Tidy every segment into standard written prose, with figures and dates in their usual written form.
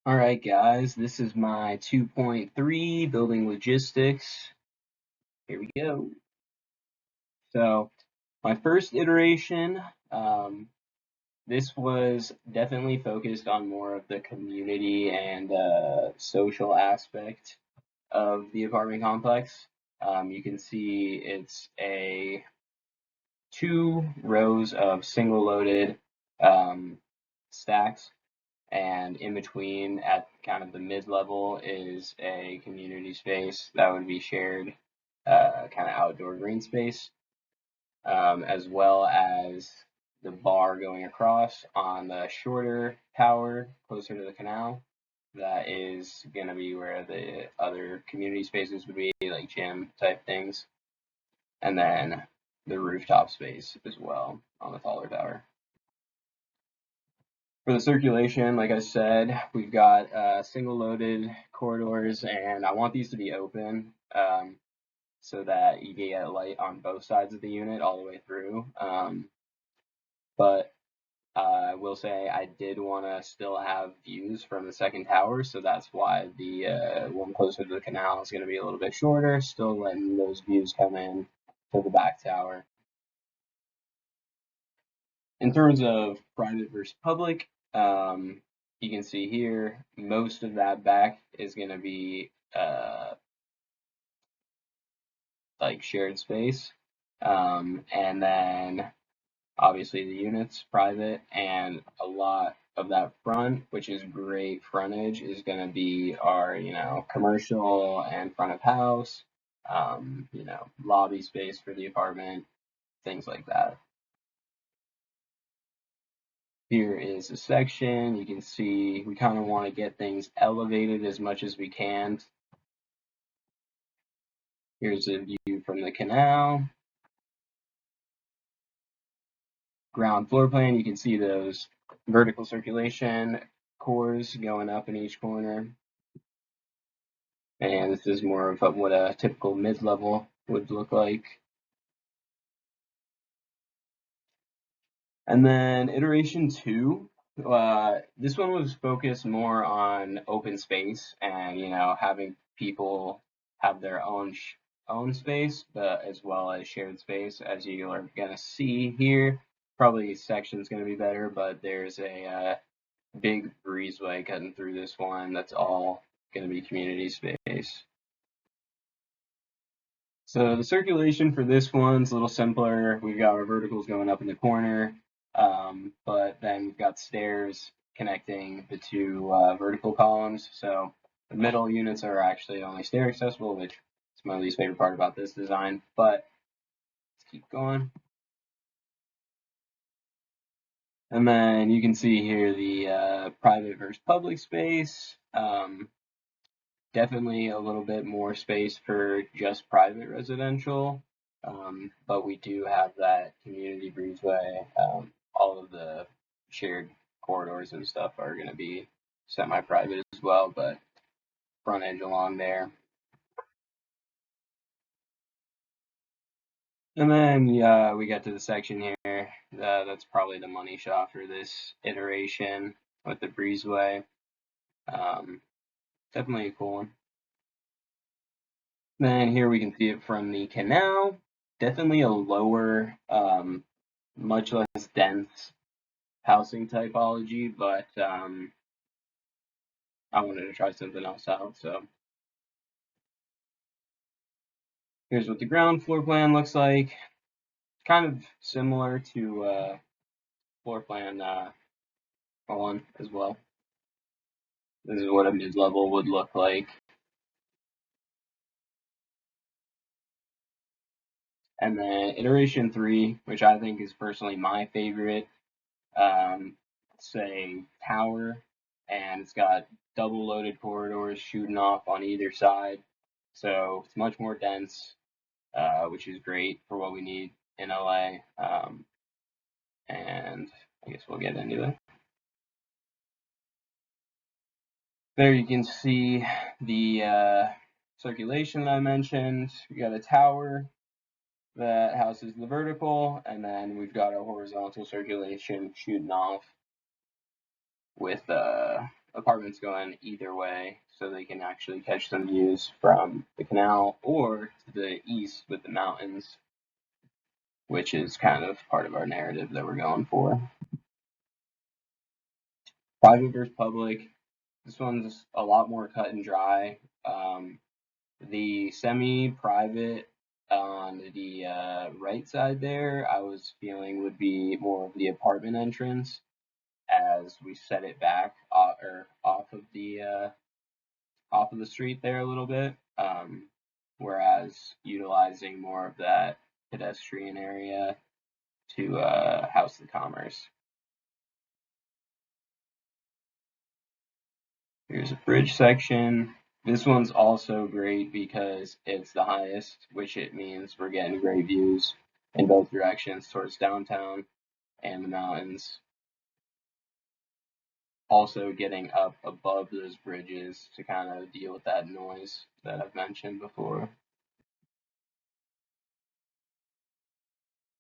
All right, guys, this is my 2.3 building logistics. Here we go. So, my first iteration, this was definitely focused on more of the community and social aspect of the apartment complex. You can see it's a 2 rows of single loaded stacks, and in between at kind of the mid-level is a community space that would be shared, kind of outdoor green space, as well as the bar going across on the shorter tower closer to the canal. That is going to be where the other community spaces would be, like gym type things, and then the rooftop space as well on the taller tower. For the circulation, like I said, we've got single loaded corridors, and I want these to be open, so that you get light on both sides of the unit all the way through. But I will say I did want to still have views from the second tower, so that's why the one closer to the canal is going to be a little bit shorter, still letting those views come in to the back tower. In terms of private versus public, you can see here most of that back is going to be like shared space, and then obviously the units private, and a lot of that front, which is great frontage, is going to be our commercial and front of house, lobby space for the apartment, things like that. Here is a section. You can see we kind of want to get things elevated as much as we can. Here's a view from the canal. Ground floor plan, you can see those vertical circulation cores going up in each corner. And this is more of what a typical mid-level would look like. And then iteration 2, this one was focused more on open space and having people have their own space, but as well as shared space, as you are gonna see here. Probably section's gonna be better, but there's a big breezeway cutting through this one. That's all gonna be community space. So the circulation for this one's a little simpler. We've got our verticals going up in the corner, but then we've got stairs connecting the two vertical columns. So the middle units are actually only stair accessible, which is my least favorite part about this design. But let's keep going. And then you can see here the private versus public space. Definitely a little bit more space for just private residential, but we do have that community breezeway. All of the shared corridors and stuff are going to be semi-private as well, but frontage along there. And then we get to the section here. That's probably the money shot for this iteration with the breezeway. Definitely a cool one. Then here we can see it from the canal. Definitely a lower, much less dense housing typology, but I wanted to try something else out. So here's what the ground floor plan looks like. Kind of similar to floor plan 1 as well. This is what a mid-level would look like. And then iteration 3, which I think is personally my favorite, say tower, and it's got double loaded corridors shooting off on either side. So it's much more dense, which is great for what we need in LA. And I guess we'll get into it. There you can see the circulation that I mentioned. We got a tower that houses the vertical, and then we've got a horizontal circulation shooting off with apartments going either way, so they can actually catch some views from the canal or to the east with the mountains, which is kind of part of our narrative that we're going for. Private versus public. This one's a lot more cut and dry. The semi-private on the right side there, I was feeling would be more of the apartment entrance as we set it back off of the street there a little bit. Whereas utilizing more of that pedestrian area to house the commerce. Here's a bridge section. This one's also great because it's the highest, which it means we're getting great views in both directions towards downtown and the mountains. Also getting up above those bridges to kind of deal with that noise that I've mentioned before.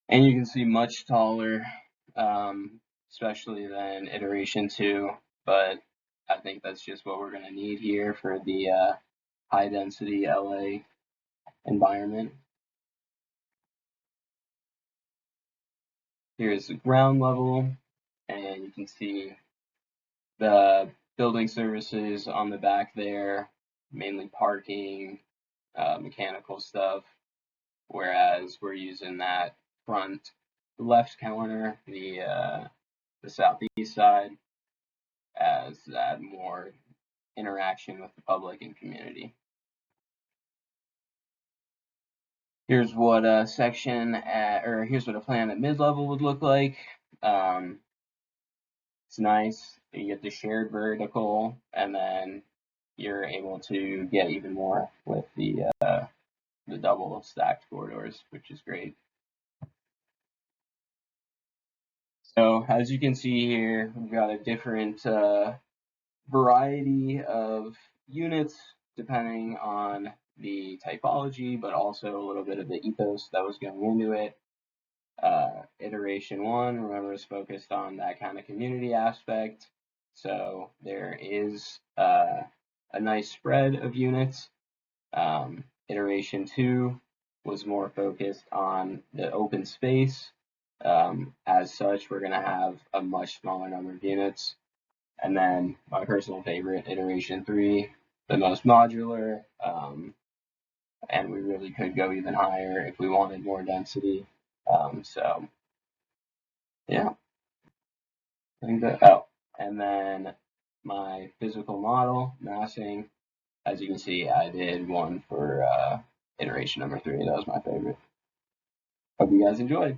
And you can see much taller, especially than iteration 2, but I think that's just what we're going to need here for the high density LA environment. Here's the ground level, and you can see the building services on the back there, mainly parking, mechanical stuff, whereas we're using that front left corner, the southeast side, as that more interaction with the public and community. Here's what a section here's what a plan at mid-level would look like. It's nice. You get the shared vertical, and then you're able to get even more with the double stacked corridors, which is great. So as you can see here, we've got a different variety of units depending on the typology, but also a little bit of the ethos that was going into it. Iteration 1, remember, is focused on that kind of community aspect. So there is a nice spread of units. Iteration 2 was more focused on the open space. As such, we're going to have a much smaller number of units. And then my personal favorite, Iteration 3, the most modular, and we really could go even higher if we wanted more density. So, yeah, I think and then my physical model, massing, as you can see, I did one for iteration number 3. That was my favorite. Hope you guys enjoyed.